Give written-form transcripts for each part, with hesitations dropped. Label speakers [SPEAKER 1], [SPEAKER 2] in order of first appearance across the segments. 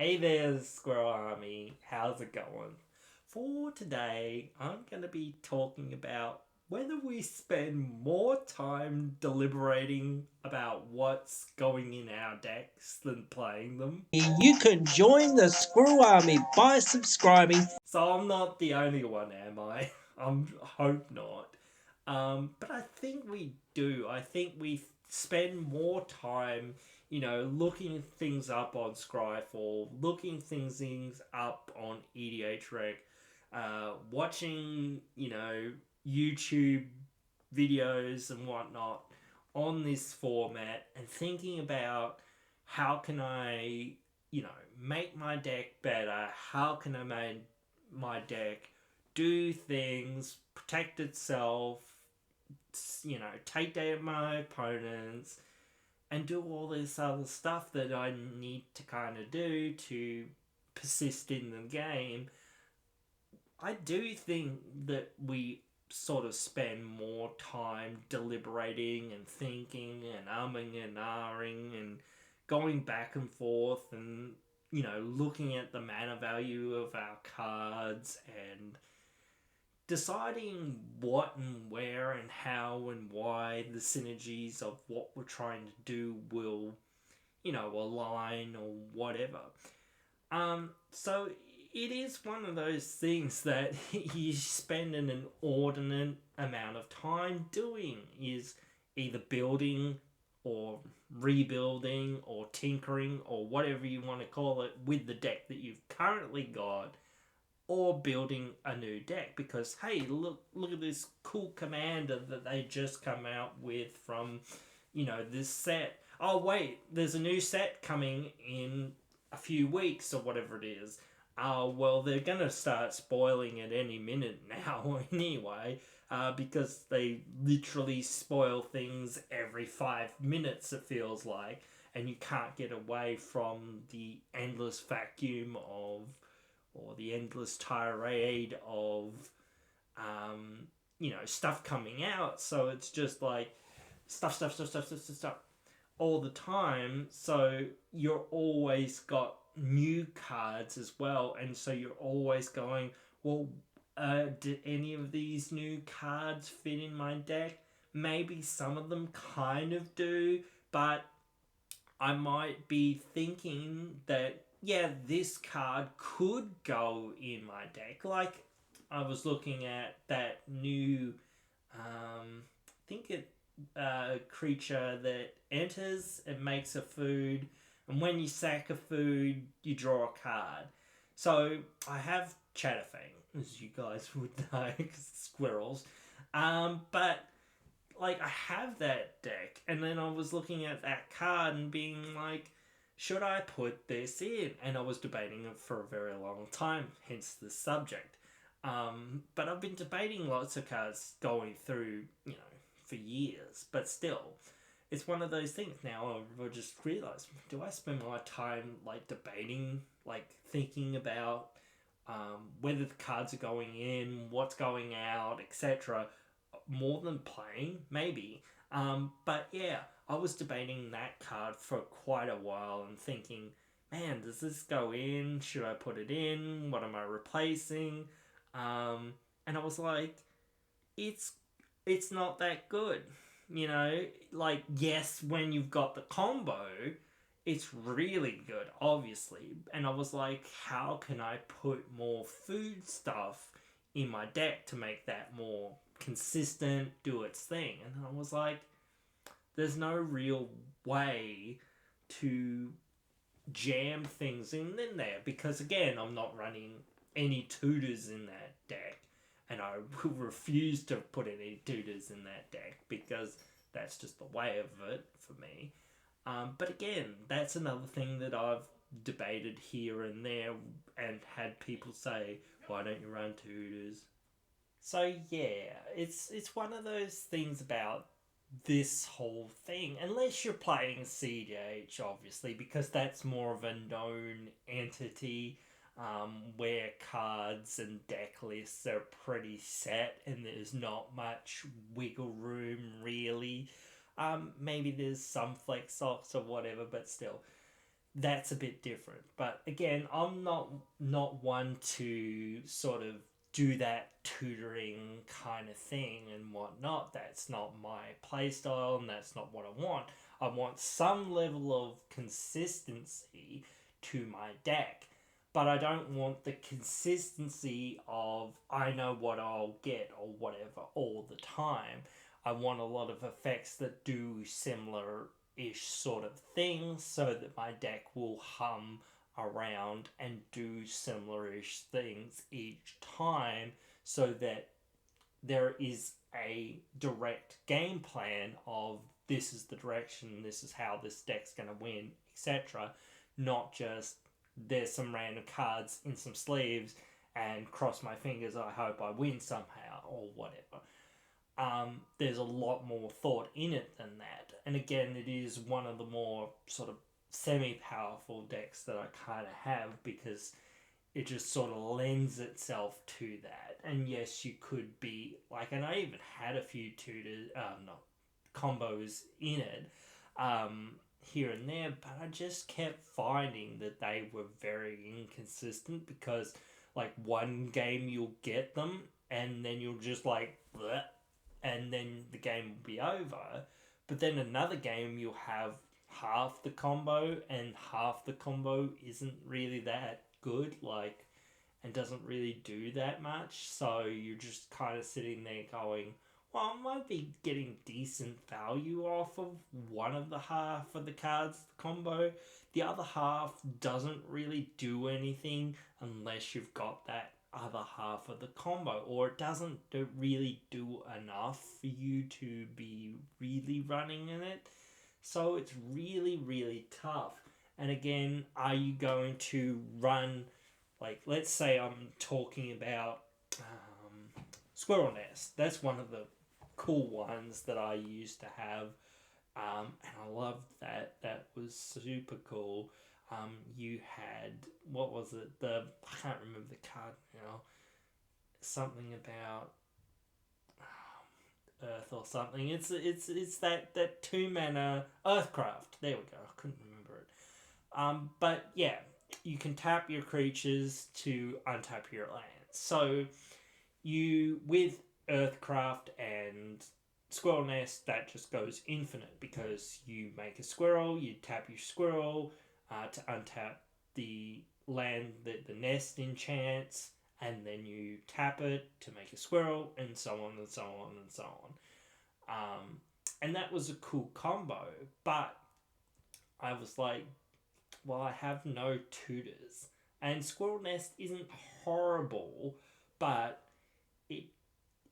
[SPEAKER 1] Hey there, Squirrel Army. How's it going? For today, I'm going to be talking about whether we spend more time deliberating about what's going in our decks than playing them.
[SPEAKER 2] You can join the Squirrel Army by subscribing.
[SPEAKER 1] So I'm not the only one, am I? Hope not. But I think we do. I think we spend more time, looking things up on Scryfall, looking things up on EDHREC, watching, YouTube videos and whatnot on this format and thinking about how can I, make my deck better? How can I make my deck do things, protect itself, take down my opponents, and do all this other stuff that I need to kind of do to persist in the game. I do think that we sort of spend more time deliberating and thinking and umming and ahhing and going back and forth and looking at the mana value of our cards and deciding what and where and how and why the synergies of what we're trying to do will, align or whatever. So it is one of those things that you spend an inordinate amount of time doing is either building or rebuilding or tinkering or whatever you want to call it with the deck that you've currently got, or building a new deck because hey, look at this cool commander that they just come out with from this set. Oh wait, there's a new set coming in a few weeks or whatever it is. Well, they're gonna start spoiling it any minute now anyway, because they literally spoil things every 5 minutes, it feels like, and you can't get away from the endless vacuum of, or the endless tirade of, stuff coming out. So it's just like stuff all the time. So you're always got new cards as well, and so you're always going, well, did any of these new cards fit in my deck? Maybe some of them kind of do, but I might be thinking that, yeah, this card could go in my deck. Like, I was looking at that new, I think it, creature that enters and makes a food, and when you sack a food, you draw a card. So I have Chatterfang, as you guys would know, squirrels. But like I have that deck, and then I was looking at that card and being like, should I put this in? And I was debating it for a very long time, hence the subject. But I've been debating lots of cards going through, for years, but still, it's one of those things now. I just realized, do I spend my time like debating, like thinking about whether the cards are going in, what's going out, etc., more than playing, maybe. But yeah, I was debating that card for quite a while and thinking, man, does this go in? Should I put it in? What am I replacing? And I was like, it's it's not that good. Like, yes, when you've got the combo, it's really good, obviously. And I was like, how can I put more food stuff in my deck to make that more consistent, do its thing? And I was like, there's no real way to jam things in there because, again, I'm not running any tutors in that deck. And I refuse to put any tutors in that deck because that's just the way of it for me. But again, that's another thing that I've debated here and there and had people say, why don't you run tutors? So yeah, it's one of those things about this whole thing, unless you're playing CDH, obviously, because that's more of a known entity, where cards and deck lists are pretty set and there's not much wiggle room, really. Maybe there's some flex socks or whatever, but still. that's a bit different. But again, I'm not one to sort of do that tutoring kind of thing and whatnot. That's not my playstyle, and that's not what I want. I want some level of consistency to my deck, but I don't want the consistency of I know what I'll get or whatever all the time. I want a lot of effects that do similar ish sort of things so that my deck will hum around and do similar ish things each time so that there is a direct game plan of this is the direction, this is how this deck's going to win, etc. Not just there's some random cards in some sleeves and cross my fingers, I hope I win somehow or whatever. There's a lot more thought in it than that. And again, it is one of the more sort of semi-powerful decks that I kind of have because it just sort of lends itself to that. And yes, you could be like, and I even had a few tutors, not combos in it, here and there, but I just kept finding that they were very inconsistent because, like, one game you'll get them and then you'll just like, bleh, and then the game will be over. But then another game you'll have half the combo and half the combo isn't really that good, like, and doesn't really do that much. So you're just kind of sitting there going, well, I might be getting decent value off of one of the half of the cards combo. The other half doesn't really do anything unless you've got that other half of the combo, or it doesn't really do enough for you to be really running in it. So it's really, really tough. And again, are you going to run, like, let's say I'm talking about Squirrel Nest. That's one of the cool ones that I used to have. And I loved that. That was super cool. You had, what was it? I can't remember the card now. Something about Earth or something. It's that 2-mana Earthcraft. There we go. I couldn't remember it. But yeah, you can tap your creatures to untap your lands. So you with Earthcraft and Squirrel Nest, that just goes infinite because you make a squirrel, you tap your squirrel to untap the land that the nest enchants, and then you tap it to make a squirrel, and so on and so on and so on. And that was a cool combo, but I was like, well, I have no tutors. And Squirrel Nest isn't horrible, but it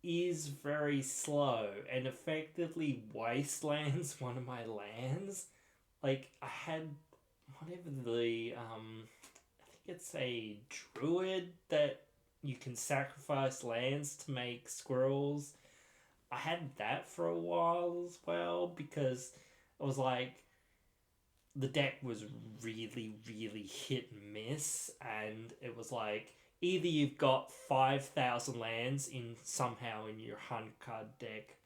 [SPEAKER 1] is very slow and effectively wastelands one of my lands. Like, I had whatever I think it's a druid that you can sacrifice lands to make squirrels. I had that for a while as well because I was like, the deck was really, really hit and miss, and it was like, either you've got 5,000 lands somehow in your 100-card deck,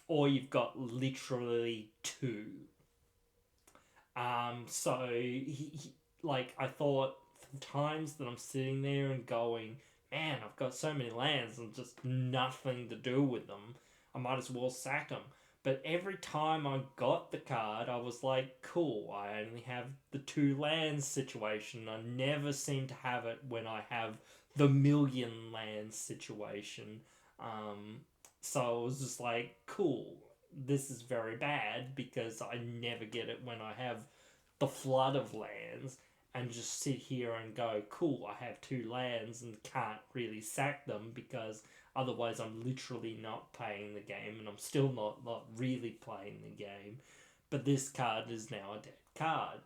[SPEAKER 1] or you've got literally 2. So, like, I thought, for times that I'm sitting there and going, man, I've got so many lands and just nothing to do with them, I might as well sack them. But every time I got the card, I was like, cool, I only have the 2 lands situation. I never seem to have it when I have the million lands situation. So I was just like, cool, this is very bad because I never get it when I have the flood of lands and just sit here and go, cool, I have 2 lands and can't really sack them because otherwise I'm literally not playing the game and I'm still not really playing the game. But this card is now a dead card.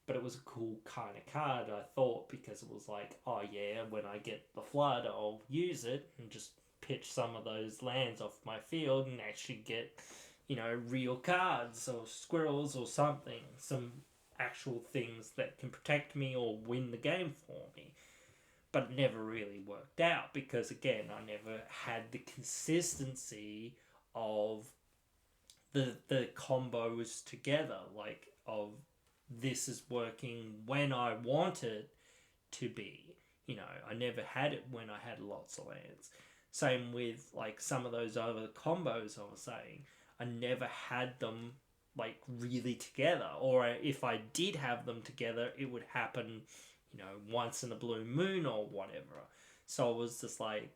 [SPEAKER 1] But it was a cool kind of card, I thought, because it was like, oh yeah, when I get the flood, I'll use it and just pitch some of those lands off my field and actually get, real cards or squirrels or something. Some actual things that can protect me or win the game for me. But it never really worked out because, again, I never had the consistency of the combos together, like, of this is working when I want it to be. You know, I never had it when I had lots of lands. Same with like some of those other combos I was saying. I never had them like really together, or if I did have them together, it would happen, you know, once in a blue moon or whatever. So it was just like,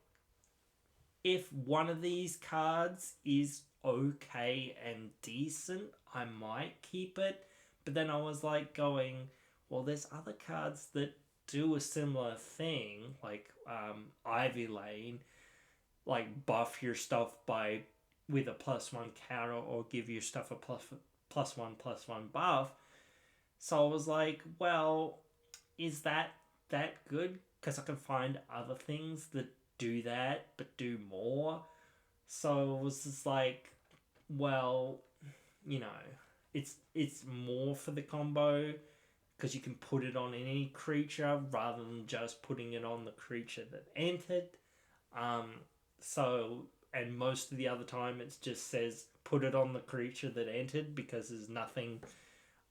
[SPEAKER 1] if one of these cards is okay and decent, I might keep it. But then I was like going, well, there's other cards that do a similar thing, like Ivy Lane, like buff your stuff by with a +1 counter or give your stuff a +1/+1 buff. So I was like, well, is that good? Because I can find other things that do that but do more. So it was just like, well, you know, it's more for the combo because you can put it on any creature rather than just putting it on the creature that entered. Um, so, and most of the other time it just says put it on the creature that entered because there's nothing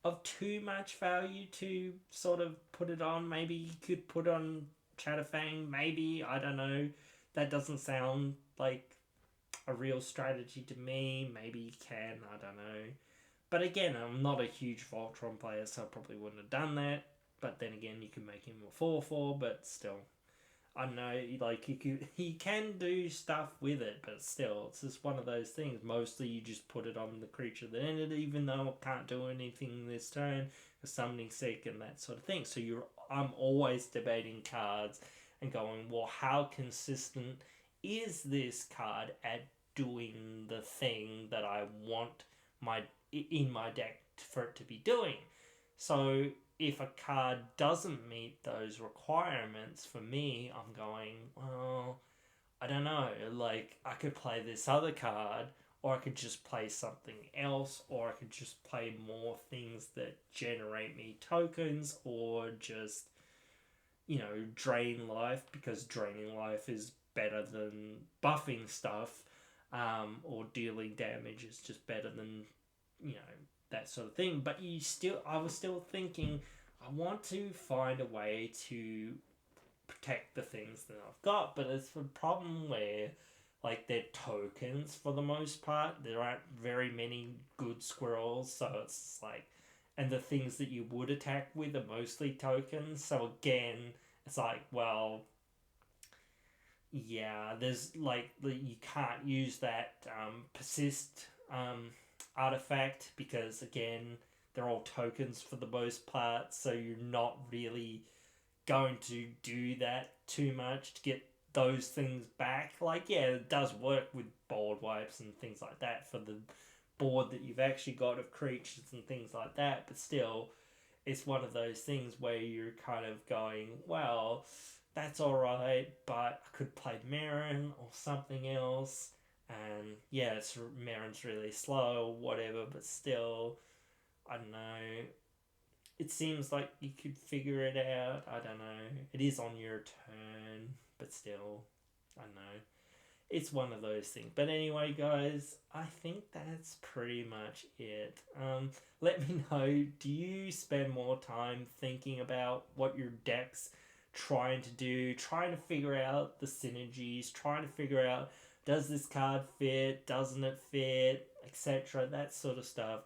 [SPEAKER 1] of too much value to sort of put it on. Maybe you could put on Chatterfang, maybe, I don't know. That doesn't sound like a real strategy to me. Maybe you can, I don't know. But again, I'm not a huge Voltron player, so I probably wouldn't have done that. But then again, you can make him a 4/4, but still. I don't know, like, he can do stuff with it, but still, it's just one of those things. Mostly you just put it on the creature that ended, even though it can't do anything this turn, because summoning sick and that sort of thing. So I'm always debating cards and going, well, how consistent is this card at doing the thing that I want in my deck for it to be doing? So if a card doesn't meet those requirements for me, I'm going, well, I don't know. Like, I could play this other card, or I could just play something else, or I could just play more things that generate me tokens, or just, you know, drain life, because draining life is better than buffing stuff, or dealing damage is just better than, you know, that sort of thing. But I was still thinking, I want to find a way to protect the things that I've got, but it's a problem where, like, they're tokens for the most part. There aren't very many good squirrels, so it's like, and the things that you would attack with are mostly tokens. So again, it's like, well, yeah, there's like, you can't use that persist artifact because again, they're all tokens for the most part, so you're not really going to do that too much to get those things back. Like, yeah, it does work with board wipes and things like that for the board that you've actually got of creatures and things like that, but still, it's one of those things where you're kind of going, well, that's alright, but I could play Marin or something else. And yeah, Marin's really slow, whatever, but still, I don't know. It seems like you could figure it out. I don't know. It is on your turn, but still, I don't know. It's one of those things. But anyway, guys, I think that's pretty much it. Let me know, do you spend more time thinking about what your deck's trying to do, trying to figure out the synergies, trying to figure out, does this card fit, doesn't it fit, etc., that sort of stuff?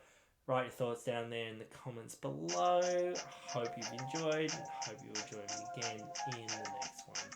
[SPEAKER 1] Write your thoughts down there in the comments below. Hope you've enjoyed. Hope you'll join me again in the next one.